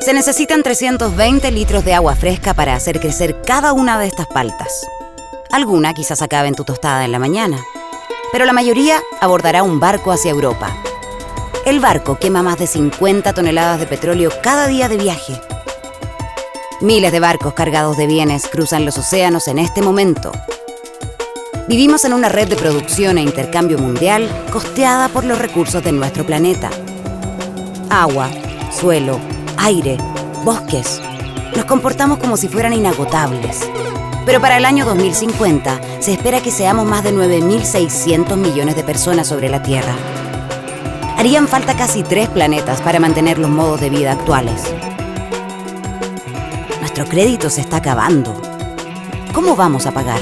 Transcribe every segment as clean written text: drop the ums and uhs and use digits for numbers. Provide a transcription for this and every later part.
Se necesitan 320 litros de agua fresca para hacer crecer cada una de estas paltas. Alguna quizás acabe en tu tostada en la mañana, pero la mayoría abordará un barco hacia Europa. El barco quema más de 50 toneladas de petróleo cada día de viaje. Miles de barcos cargados de bienes cruzan los océanos en este momento. Vivimos en una red de producción e intercambio mundial costeada por los recursos de nuestro planeta. Agua, suelo, aire, bosques. Nos comportamos como si fueran inagotables. Pero para el año 2050 se espera que seamos más de 9.600 millones de personas sobre la Tierra. Harían falta casi 3 planetas para mantener los modos de vida actuales. Nuestro crédito se está acabando. ¿Cómo vamos a pagar?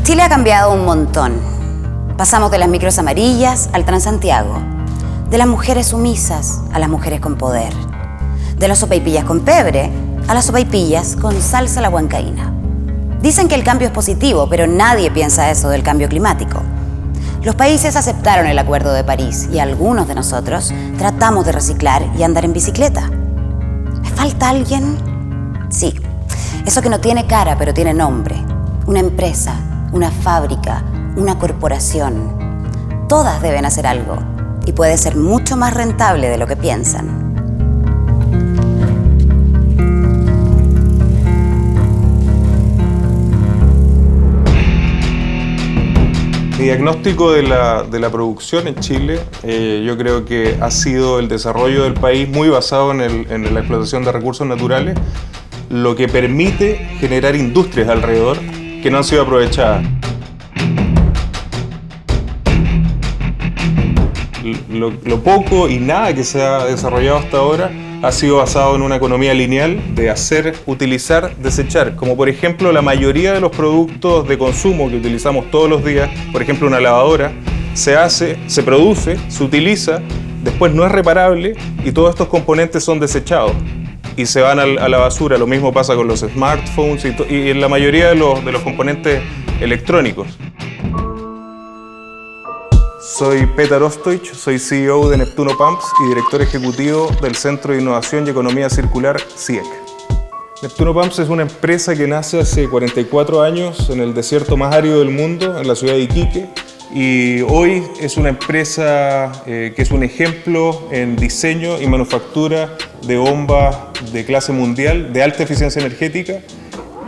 Chile ha cambiado un montón. Pasamos de las micros amarillas al Transantiago, de las mujeres sumisas a las mujeres con poder, de las sopaipillas con pebre a las sopaipillas con salsa a la huancaína. Dicen que el cambio es positivo, pero nadie piensa eso del cambio climático. Los países aceptaron el Acuerdo de París y algunos de nosotros tratamos de reciclar y andar en bicicleta. ¿Me falta alguien? Sí, eso que no tiene cara pero tiene nombre. Una empresa, una fábrica, una corporación. Todas deben hacer algo y puede ser mucho más rentable de lo que piensan. Mi diagnóstico de la producción en Chile, yo creo que ha sido el desarrollo del país muy basado en la explotación de recursos naturales, lo que permite generar industrias alrededor que no han sido aprovechadas. Lo poco y nada que se ha desarrollado hasta ahora ha sido basado en una economía lineal de hacer, utilizar, desechar. Como por ejemplo la mayoría de los productos de consumo que utilizamos todos los días, por ejemplo una lavadora, se hace, se produce, se utiliza, después no es reparable y todos estos componentes son desechados y se van a la basura. Lo mismo pasa con los smartphones y en la mayoría de los componentes electrónicos. Soy Petar Ostoich, soy CEO de Neptuno Pumps y director ejecutivo del Centro de Innovación y Economía Circular, CIEC. Neptuno Pumps es una empresa que nace hace 44 años en el desierto más árido del mundo, en la ciudad de Iquique, y hoy es una empresa que es un ejemplo en diseño y manufactura de bombas de clase mundial de alta eficiencia energética.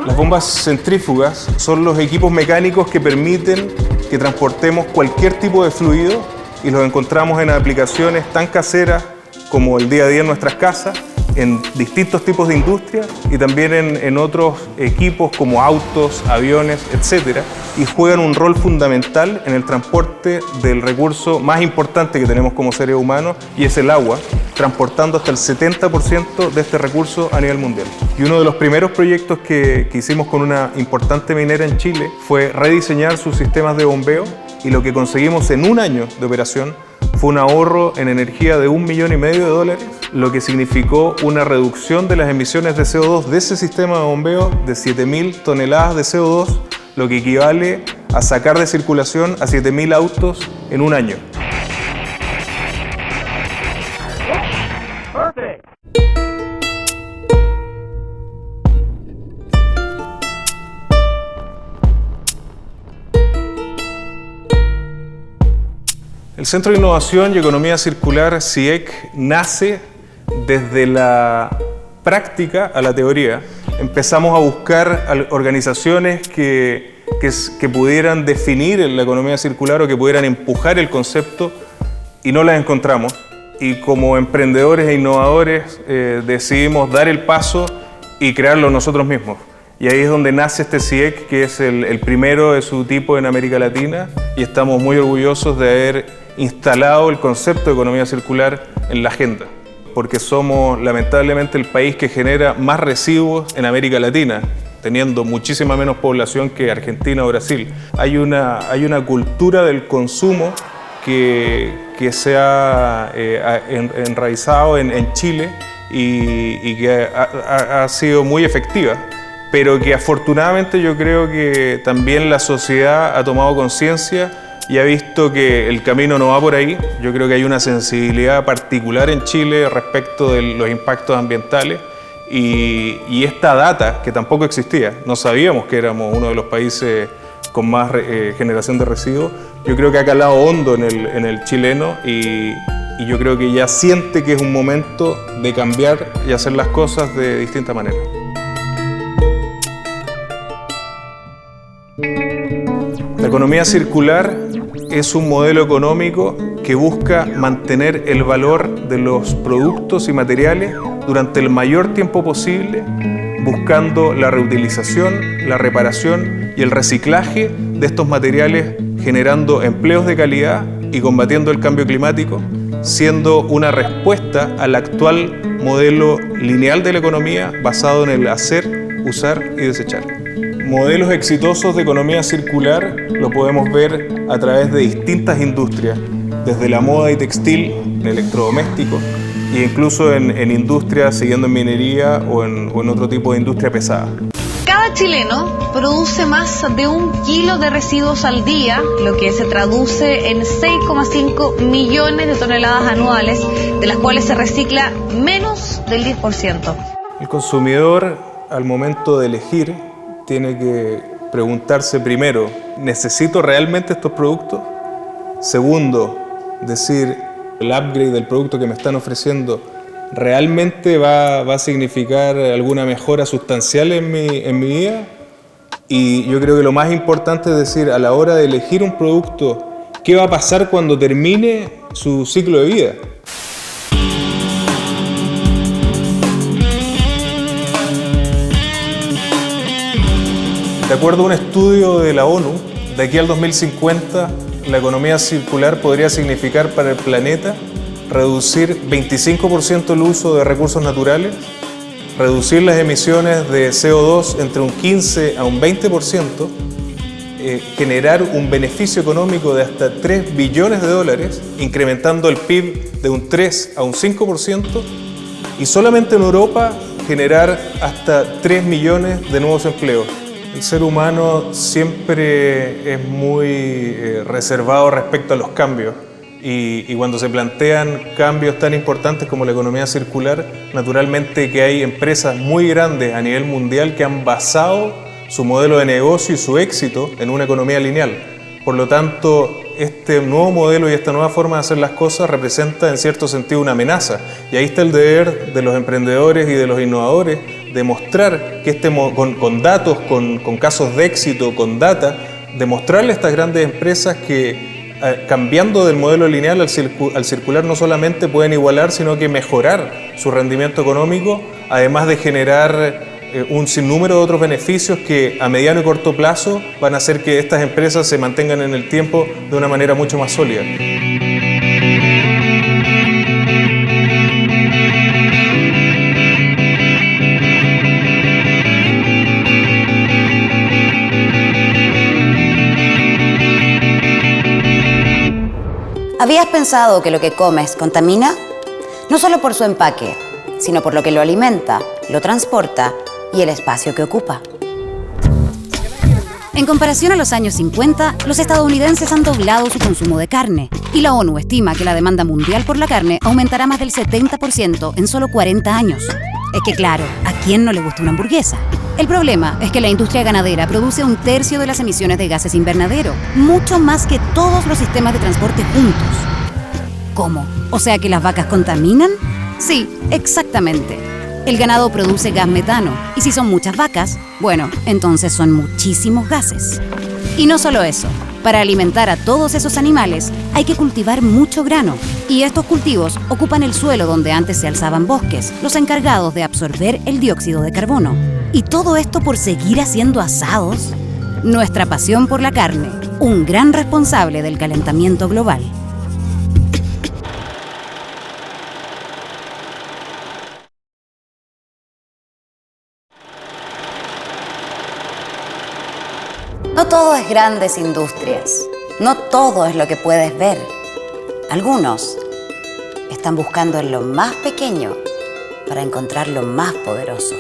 Las bombas centrífugas son los equipos mecánicos que permiten que transportemos cualquier tipo de fluido y los encontramos en aplicaciones tan caseras como el día a día en nuestras casas, en distintos tipos de industria y también en otros equipos como autos, aviones, etc. Y juegan un rol fundamental en el transporte del recurso más importante que tenemos como seres humanos y es el agua, transportando hasta el 70% de este recurso a nivel mundial. Y uno de los primeros proyectos que hicimos con una importante minera en Chile fue rediseñar sus sistemas de bombeo y lo que conseguimos en un año de operación fue un ahorro en energía de $1,5 millones, lo que significó una reducción de las emisiones de CO2 de ese sistema de bombeo de 7.000 toneladas de CO2, lo que equivale a sacar de circulación a 7.000 autos en un año. El Centro de Innovación y Economía Circular, CIEC, nace desde la práctica a la teoría empezamos a buscar organizaciones que pudieran definir la economía circular o que pudieran empujar el concepto y no las encontramos. Y como emprendedores e innovadores decidimos dar el paso y crearlo nosotros mismos. Y ahí es donde nace este CIEC, que es el primero de su tipo en América Latina, y estamos muy orgullosos de haber instalado el concepto de economía circular en la agenda, porque somos lamentablemente el país que genera más residuos en América Latina, teniendo muchísima menos población que Argentina o Brasil. Hay una cultura del consumo que se ha enraizado en Chile y que ha sido muy efectiva, pero que afortunadamente yo creo que también la sociedad ha tomado conciencia y ha visto que el camino no va por ahí. Yo creo que hay una sensibilidad particular en Chile respecto de los impactos ambientales y esta data, que tampoco existía, no sabíamos que éramos uno de los países con más generación de residuos, yo creo que ha calado hondo en el chileno y yo creo que ya siente que es un momento de cambiar y hacer las cosas de distinta manera. La economía circular es un modelo económico que busca mantener el valor de los productos y materiales durante el mayor tiempo posible, buscando la reutilización, la reparación y el reciclaje de estos materiales, generando empleos de calidad y combatiendo el cambio climático, siendo una respuesta al actual modelo lineal de la economía basado en el hacer, usar y desechar. Modelos exitosos de economía circular lo podemos ver a través de distintas industrias, desde la moda y textil, en electrodomésticos, e incluso en industrias, siguiendo en minería o en otro tipo de industria pesada. Cada chileno produce más de 1 kilo de residuos al día, lo que se traduce en 6,5 millones de toneladas anuales, de las cuales se recicla menos del 10%. El consumidor, al momento de elegir, tiene que preguntarse primero, ¿necesito realmente estos productos? Segundo, decir, el upgrade del producto que me están ofreciendo ¿realmente va a significar alguna mejora sustancial en mi vida? Y yo creo que lo más importante es decir, a la hora de elegir un producto, ¿qué va a pasar cuando termine su ciclo de vida? De acuerdo a un estudio de la ONU, de aquí al 2050, la economía circular podría significar para el planeta reducir 25% el uso de recursos naturales, reducir las emisiones de CO2 entre un 15 a un 20%, generar un beneficio económico de hasta $3 billones, incrementando el PIB de un 3 a un 5%, y solamente en Europa generar hasta 3 millones de nuevos empleos. El ser humano siempre es muy reservado respecto a los cambios y cuando se plantean cambios tan importantes como la economía circular, naturalmente que hay empresas muy grandes a nivel mundial que han basado su modelo de negocio y su éxito en una economía lineal. Por lo tanto, este nuevo modelo y esta nueva forma de hacer las cosas representa en cierto sentido una amenaza. Y ahí está el deber de los emprendedores y de los innovadores demostrar que con datos, con casos de éxito, con data, demostrarle a estas grandes empresas que cambiando del modelo lineal al circular no solamente pueden igualar, sino que mejorar su rendimiento económico, además de generar un sinnúmero de otros beneficios que a mediano y corto plazo van a hacer que estas empresas se mantengan en el tiempo de una manera mucho más sólida. ¿Habías pensado que lo que comes contamina? No solo por su empaque, sino por lo que lo alimenta, lo transporta y el espacio que ocupa. En comparación a los años 50, los estadounidenses han doblado su consumo de carne y la ONU estima que la demanda mundial por la carne aumentará más del 70% en solo 40 años. Es que claro, ¿a quién no le gusta una hamburguesa? El problema es que la industria ganadera produce 1/3 de las emisiones de gases invernadero, mucho más que todos los sistemas de transporte juntos. ¿Cómo? ¿O sea que las vacas contaminan? Sí, exactamente. El ganado produce gas metano, y si son muchas vacas, bueno, entonces son muchísimos gases. Y no solo eso, para alimentar a todos esos animales hay que cultivar mucho grano, y estos cultivos ocupan el suelo donde antes se alzaban bosques, los encargados de absorber el dióxido de carbono. Y todo esto por seguir haciendo asados. Nuestra pasión por la carne, un gran responsable del calentamiento global. No todo es grandes industrias, no todo es lo que puedes ver. Algunos están buscando en lo más pequeño para encontrar lo más poderoso.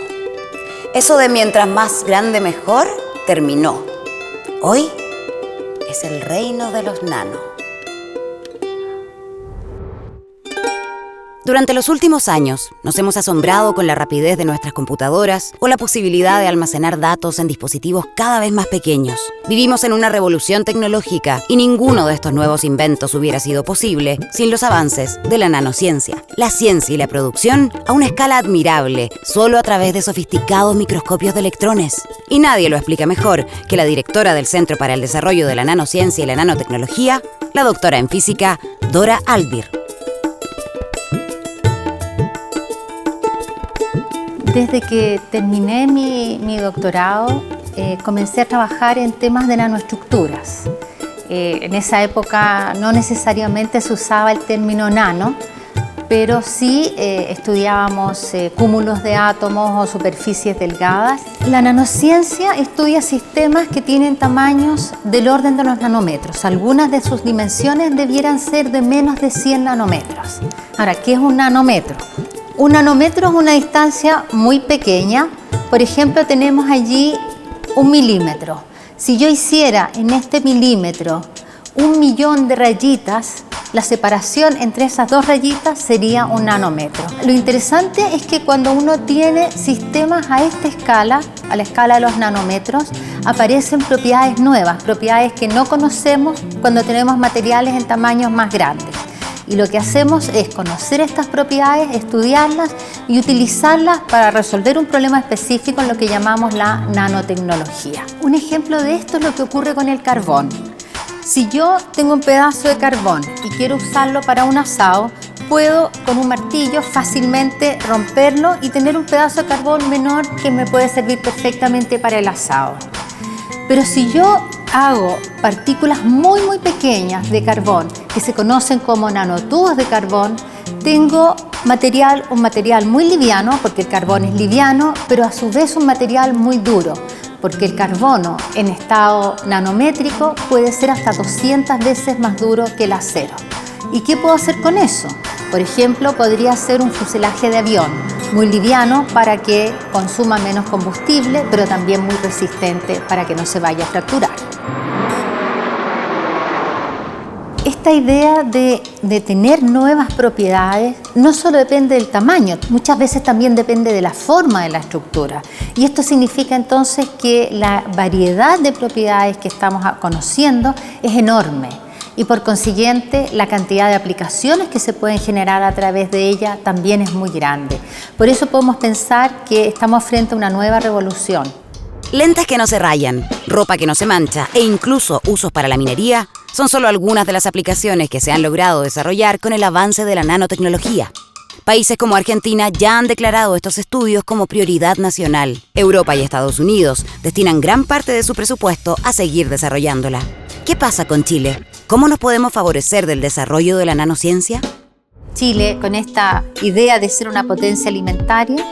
Eso de mientras más grande mejor, terminó. Hoy es el reino de los nano. Durante los últimos años, nos hemos asombrado con la rapidez de nuestras computadoras o la posibilidad de almacenar datos en dispositivos cada vez más pequeños. Vivimos en una revolución tecnológica y ninguno de estos nuevos inventos hubiera sido posible sin los avances de la nanociencia. La ciencia y la producción a una escala admirable, solo a través de sofisticados microscopios de electrones. Y nadie lo explica mejor que la directora del Centro para el Desarrollo de la Nanociencia y la Nanotecnología, la doctora en física Dora Albir. Desde que terminé mi doctorado, comencé a trabajar en temas de nanoestructuras. En esa época no necesariamente se usaba el término nano, pero sí estudiábamos cúmulos de átomos o superficies delgadas. La nanociencia estudia sistemas que tienen tamaños del orden de los nanómetros. Algunas de sus dimensiones debieran ser de menos de 100 nanómetros. Ahora, ¿qué es un nanómetro? Un nanómetro es una distancia muy pequeña. Por ejemplo, tenemos allí 1 milímetro. Si yo hiciera en este milímetro 1.000.000 de rayitas, la separación entre esas dos rayitas sería un nanómetro. Lo interesante es que cuando uno tiene sistemas a esta escala, a la escala de los nanómetros, aparecen propiedades nuevas, propiedades que no conocemos cuando tenemos materiales en tamaños más grandes. Y lo que hacemos es conocer estas propiedades, estudiarlas y utilizarlas para resolver un problema específico en lo que llamamos la nanotecnología. Un ejemplo de esto es lo que ocurre con el carbón. Si yo tengo un pedazo de carbón y quiero usarlo para un asado, puedo con un martillo fácilmente romperlo y tener un pedazo de carbón menor que me puede servir perfectamente para el asado. Pero si yo hago partículas muy pequeñas de carbón que se conocen como nanotubos de carbón, tengo un material muy liviano, porque el carbón es liviano, pero a su vez un material muy duro, porque el carbono en estado nanométrico puede ser hasta 200 veces más duro que el acero. ¿Y qué puedo hacer con eso? Por ejemplo, podría ser un fuselaje de avión, muy liviano para que consuma menos combustible, pero también muy resistente para que no se vaya a fracturar. Esta idea de tener nuevas propiedades no solo depende del tamaño, muchas veces también depende de la forma de la estructura. Y esto significa entonces que la variedad de propiedades que estamos conociendo es enorme. Y por consiguiente, la cantidad de aplicaciones que se pueden generar a través de ella también es muy grande. Por eso podemos pensar que estamos frente a una nueva revolución. Lentes que no se rayan, ropa que no se mancha e incluso usos para la minería son solo algunas de las aplicaciones que se han logrado desarrollar con el avance de la nanotecnología. Países como Argentina ya han declarado estos estudios como prioridad nacional. Europa y Estados Unidos destinan gran parte de su presupuesto a seguir desarrollándola. ¿Qué pasa con Chile? ¿Cómo nos podemos favorecer del desarrollo de la nanociencia? Chile, con esta idea de ser una potencia alimentaria,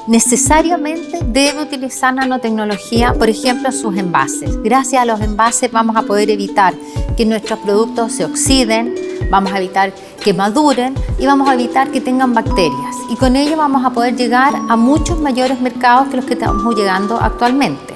necesariamente debe utilizar nanotecnología, por ejemplo, en sus envases. Gracias a los envases vamos a poder evitar que nuestros productos se oxiden, vamos a evitar que maduren y vamos a evitar que tengan bacterias. Y con ello vamos a poder llegar a muchos mayores mercados que los que estamos llegando actualmente.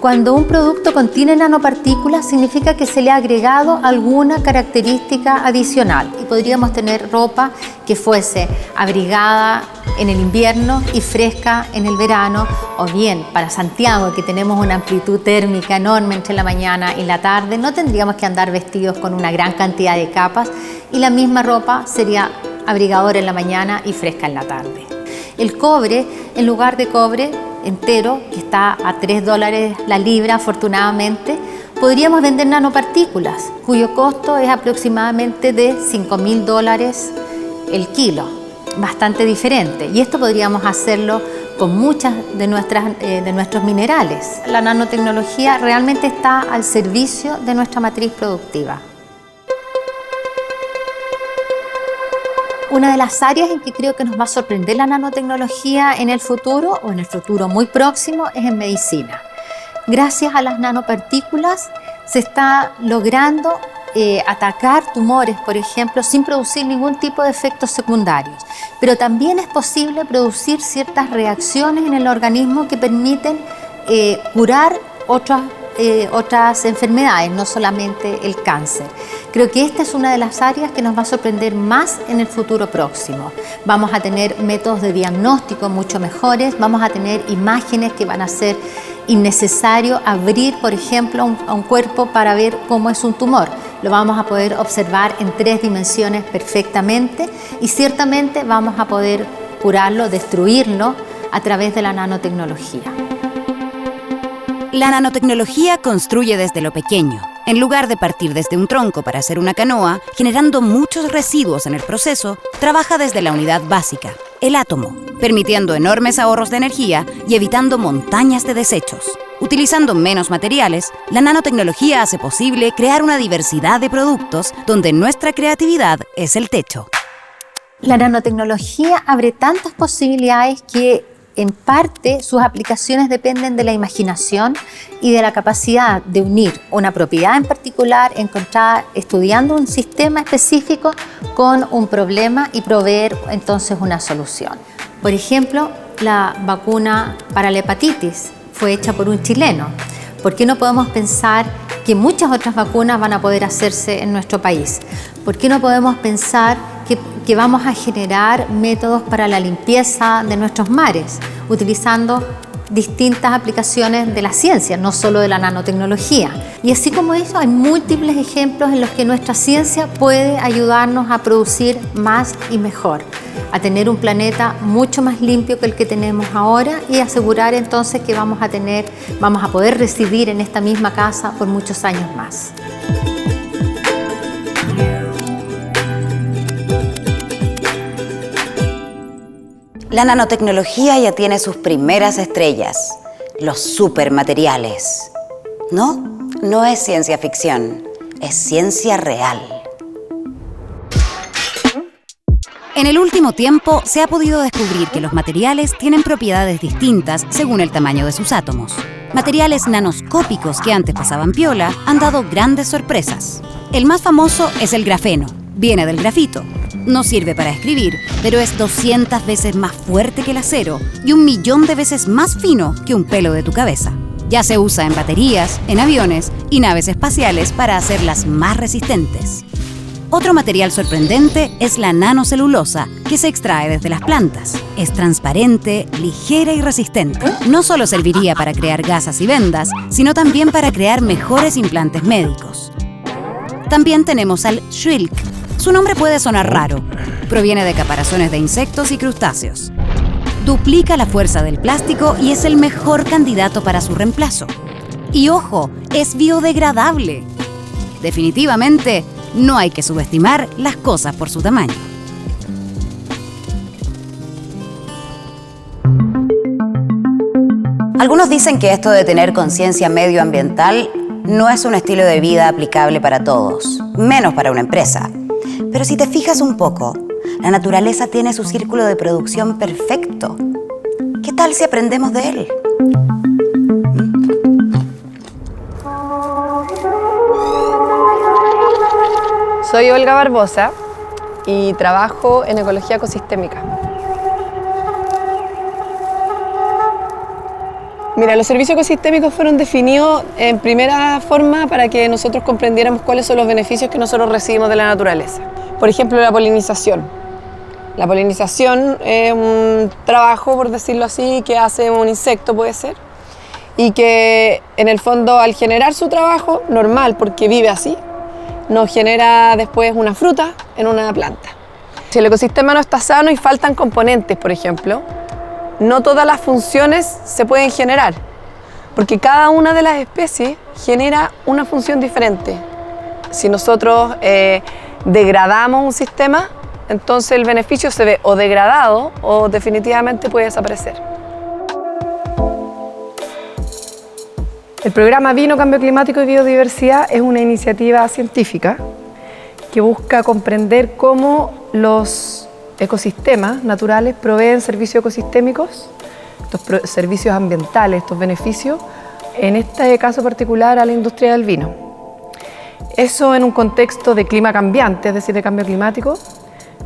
Cuando un producto contiene nanopartículas, significa que se le ha agregado alguna característica adicional y podríamos tener ropa que fuese abrigada en el invierno y fresca en el verano, o bien para Santiago, que tenemos una amplitud térmica enorme entre la mañana y la tarde, no tendríamos que andar vestidos con una gran cantidad de capas y la misma ropa sería abrigadora en la mañana y fresca en la tarde. El cobre, en lugar de cobre entero, que está a $3 la libra afortunadamente, podríamos vender nanopartículas, cuyo costo es aproximadamente de $5.000 el kilo, bastante diferente. Y esto podríamos hacerlo con muchas de nuestros minerales. La nanotecnología realmente está al servicio de nuestra matriz productiva. Una de las áreas en que creo que nos va a sorprender la nanotecnología en el futuro, o en el futuro muy próximo, es en medicina. Gracias a las nanopartículas se está logrando atacar tumores, por ejemplo, sin producir ningún tipo de efectos secundarios. Pero también es posible producir ciertas reacciones en el organismo que permiten curar otras enfermedades, no solamente el cáncer. Creo que esta es una de las áreas que nos va a sorprender más en el futuro próximo. Vamos a tener métodos de diagnóstico mucho mejores, vamos a tener imágenes que van a ser innecesario abrir, por ejemplo, a un cuerpo para ver cómo es un tumor. Lo vamos a poder observar en 3 dimensiones perfectamente y ciertamente vamos a poder curarlo, destruirlo a través de la nanotecnología. La nanotecnología construye desde lo pequeño. En lugar de partir desde un tronco para hacer una canoa, generando muchos residuos en el proceso, trabaja desde la unidad básica, el átomo, permitiendo enormes ahorros de energía y evitando montañas de desechos. Utilizando menos materiales, la nanotecnología hace posible crear una diversidad de productos donde nuestra creatividad es el techo. La nanotecnología abre tantas posibilidades que en parte sus aplicaciones dependen de la imaginación y de la capacidad de unir una propiedad en particular encontrada estudiando un sistema específico con un problema y proveer entonces una solución. Por ejemplo, la vacuna para la hepatitis fue hecha por un chileno. ¿Por qué no podemos pensar que muchas otras vacunas van a poder hacerse en nuestro país? ¿Por qué no podemos pensar que vamos a generar métodos para la limpieza de nuestros mares, utilizando distintas aplicaciones de la ciencia, no solo de la nanotecnología? Y así como eso, hay múltiples ejemplos en los que nuestra ciencia puede ayudarnos a producir más y mejor, a tener un planeta mucho más limpio que el que tenemos ahora y asegurar entonces que vamos a poder residir en esta misma casa por muchos años más. La nanotecnología ya tiene sus primeras estrellas, los supermateriales. No es ciencia ficción, es ciencia real. En el último tiempo se ha podido descubrir que los materiales tienen propiedades distintas según el tamaño de sus átomos. Materiales nanoscópicos que antes pasaban piola han dado grandes sorpresas. El más famoso es el grafeno. Viene del grafito. No sirve para escribir, pero es 200 veces más fuerte que el acero y 1.000.000 de veces más fino que un pelo de tu cabeza. Ya se usa en baterías, en aviones y naves espaciales para hacerlas más resistentes. Otro material sorprendente es la nanocelulosa, que se extrae desde las plantas. Es transparente, ligera y resistente. No solo serviría para crear gasas y vendas, sino también para crear mejores implantes médicos. También tenemos al Shrilk. Su nombre puede sonar raro. Proviene de caparazones de insectos y crustáceos. Duplica la fuerza del plástico y es el mejor candidato para su reemplazo. Y ojo, es biodegradable. Definitivamente, no hay que subestimar las cosas por su tamaño. Algunos dicen que esto de tener conciencia medioambiental no es un estilo de vida aplicable para todos, menos para una empresa. Pero si te fijas un poco, la naturaleza tiene su círculo de producción perfecto. ¿Qué tal si aprendemos de él? Soy Olga Barbosa y trabajo en ecología ecosistémica. Mira, los servicios ecosistémicos fueron definidos en primera forma para que nosotros comprendiéramos cuáles son los beneficios que nosotros recibimos de la naturaleza. Por ejemplo, la polinización. La polinización es un trabajo, por decirlo así, que hace un insecto, puede ser, y que en el fondo, al generar su trabajo, normal, porque vive así, nos genera después una fruta en una planta. Si el ecosistema no está sano y faltan componentes, por ejemplo, no todas las funciones se pueden generar, porque cada una de las especies genera una función diferente. Si nosotros degradamos un sistema, entonces el beneficio se ve o degradado o definitivamente puede desaparecer. El programa Vino, Cambio Climático y Biodiversidad es una iniciativa científica que busca comprender cómo los ecosistemas naturales proveen servicios ecosistémicos, estos servicios ambientales, estos beneficios, en este caso particular a la industria del vino. Eso en un contexto de clima cambiante, es decir, de cambio climático,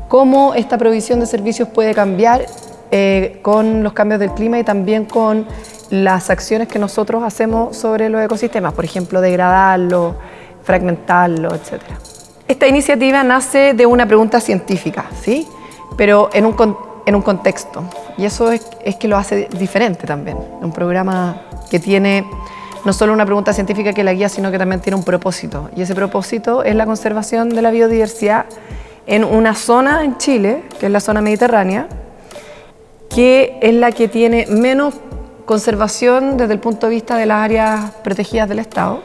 cómo esta provisión de servicios puede cambiar con los cambios del clima y también con las acciones que nosotros hacemos sobre los ecosistemas, por ejemplo, degradarlo, fragmentarlo, etc. Esta iniciativa nace de una pregunta científica, ¿sí? Pero en un contexto, y eso es que lo hace diferente también. Un programa que tiene no solo una pregunta científica que la guía, sino que también tiene un propósito, y ese propósito es la conservación de la biodiversidad en una zona en Chile, que es la zona mediterránea, que es la que tiene menos conservación desde el punto de vista de las áreas protegidas del Estado.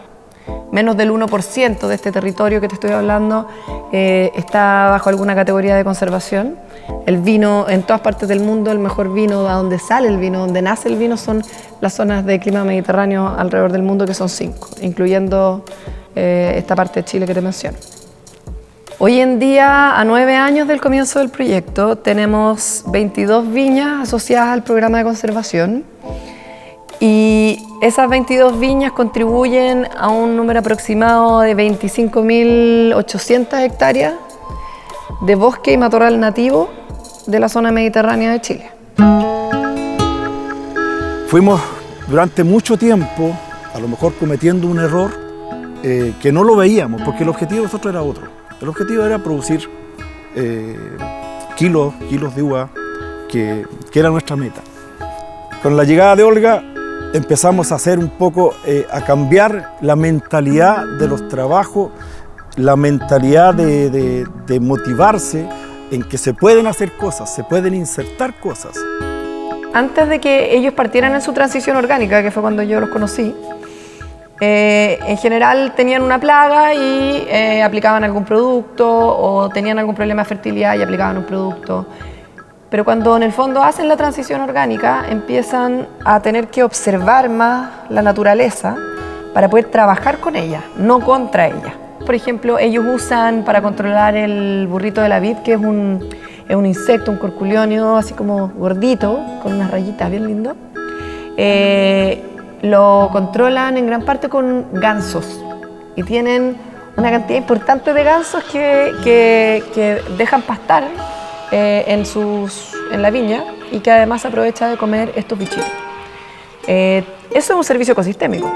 Menos del 1% de este territorio que te estoy hablando está bajo alguna categoría de conservación. El vino en todas partes del mundo, el mejor vino, a donde sale el vino, donde nace el vino, son las zonas de clima mediterráneo alrededor del mundo, que son 5, incluyendo esta parte de Chile que te menciono. Hoy en día, a 9 años del comienzo del proyecto, tenemos 22 viñas asociadas al programa de conservación. Y esas 22 viñas contribuyen a un número aproximado de 25.800 hectáreas de bosque y matorral nativo de la zona mediterránea de Chile. Fuimos durante mucho tiempo, a lo mejor cometiendo un error que no lo veíamos, porque el objetivo de nosotros era otro. El objetivo era producir kilos de uva, que era nuestra meta. Con la llegada de Olga, empezamos a hacer un poco, a cambiar la mentalidad de los trabajos, la mentalidad de motivarse en que se pueden hacer cosas, se pueden insertar cosas. Antes de que ellos partieran en su transición orgánica, que fue cuando yo los conocí, en general tenían una plaga y aplicaban algún producto, o tenían algún problema de fertilidad y aplicaban un producto. Pero cuando en el fondo hacen la transición orgánica, empiezan a tener que observar más la naturaleza para poder trabajar con ella, no contra ella. Por ejemplo, ellos usan para controlar el burrito de la vid, que es un insecto, un curculionio, así como gordito, con unas rayitas bien lindo. Lo controlan en gran parte con gansos y tienen una cantidad importante de gansos que dejan pastar en la viña y que además aprovecha de comer estos bichitos. Eso es un servicio ecosistémico,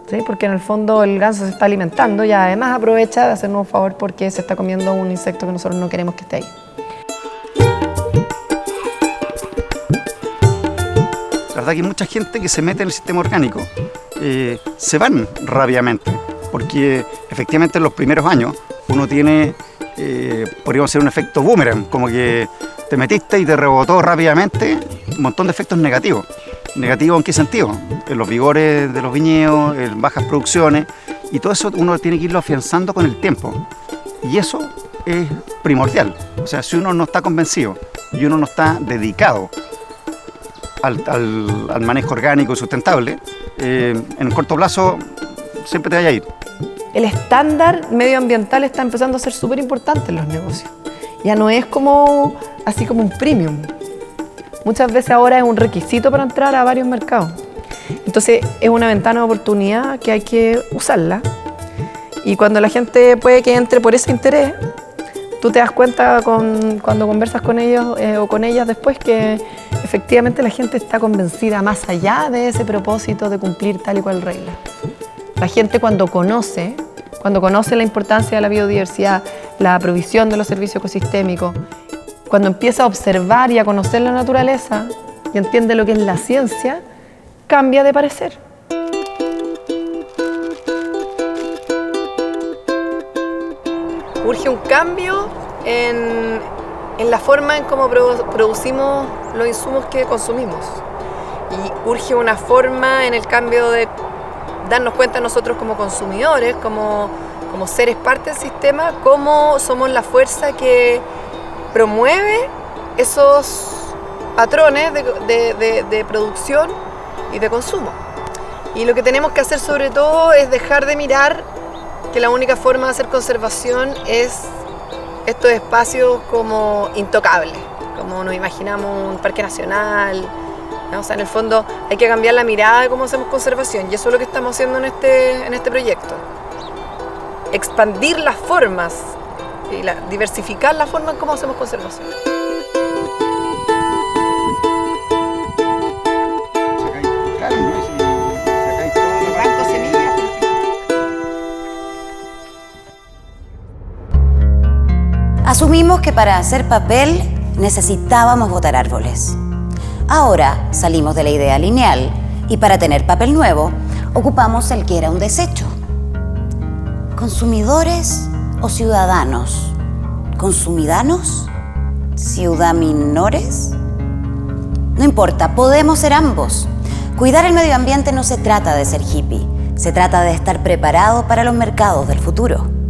¿sí? Porque en el fondo el ganso se está alimentando y además aprovecha de hacernos un favor porque se está comiendo un insecto que nosotros no queremos que esté ahí. La verdad que hay mucha gente que se mete en el sistema orgánico, se van rápidamente, porque efectivamente en los primeros años uno tiene, podríamos decir, un efecto boomerang, como que te metiste y te rebotó rápidamente un montón de efectos negativos. ¿Negativos en qué sentido? En los vigores de los viñedos, en bajas producciones, y todo eso uno tiene que irlo afianzando con el tiempo. Y eso es primordial. O sea, si uno no está convencido y uno no está dedicado al manejo orgánico y sustentable, en el corto plazo siempre te vaya a ir. El estándar medioambiental está empezando a ser súper importante en los negocios. Ya no es así como un premium. Muchas veces ahora es un requisito para entrar a varios mercados. Entonces es una ventana de oportunidad que hay que usarla. Y cuando la gente puede que entre por ese interés, tú te das cuenta cuando conversas con ellos o con ellas después que efectivamente la gente está convencida más allá de ese propósito de cumplir tal y cual regla. La gente cuando conoce la importancia de la biodiversidad, la provisión de los servicios ecosistémicos, cuando empieza a observar y a conocer la naturaleza y entiende lo que es la ciencia, cambia de parecer. Urge un cambio en la forma en cómo producimos los insumos que consumimos. Y urge una forma en el cambio de darnos cuenta nosotros como consumidores, como seres parte del sistema, cómo somos la fuerza que promueve esos patrones de producción y de consumo. Y lo que tenemos que hacer sobre todo es dejar de mirar que la única forma de hacer conservación es estos espacios como intocables, como nos imaginamos un parque nacional, ¿no? O sea, en el fondo hay que cambiar la mirada de cómo hacemos conservación y eso es lo que estamos haciendo en este proyecto. Expandir las formas y diversificar la forma en cómo hacemos conservación. Asumimos que para hacer papel necesitábamos botar árboles. Ahora salimos de la idea lineal y para tener papel nuevo ocupamos el que era un desecho. ¿Consumidores o ciudadanos? ¿Consumidanos? ¿Ciudaminores? No importa, podemos ser ambos. Cuidar el medio ambiente no se trata de ser hippie, se trata de estar preparado para los mercados del futuro.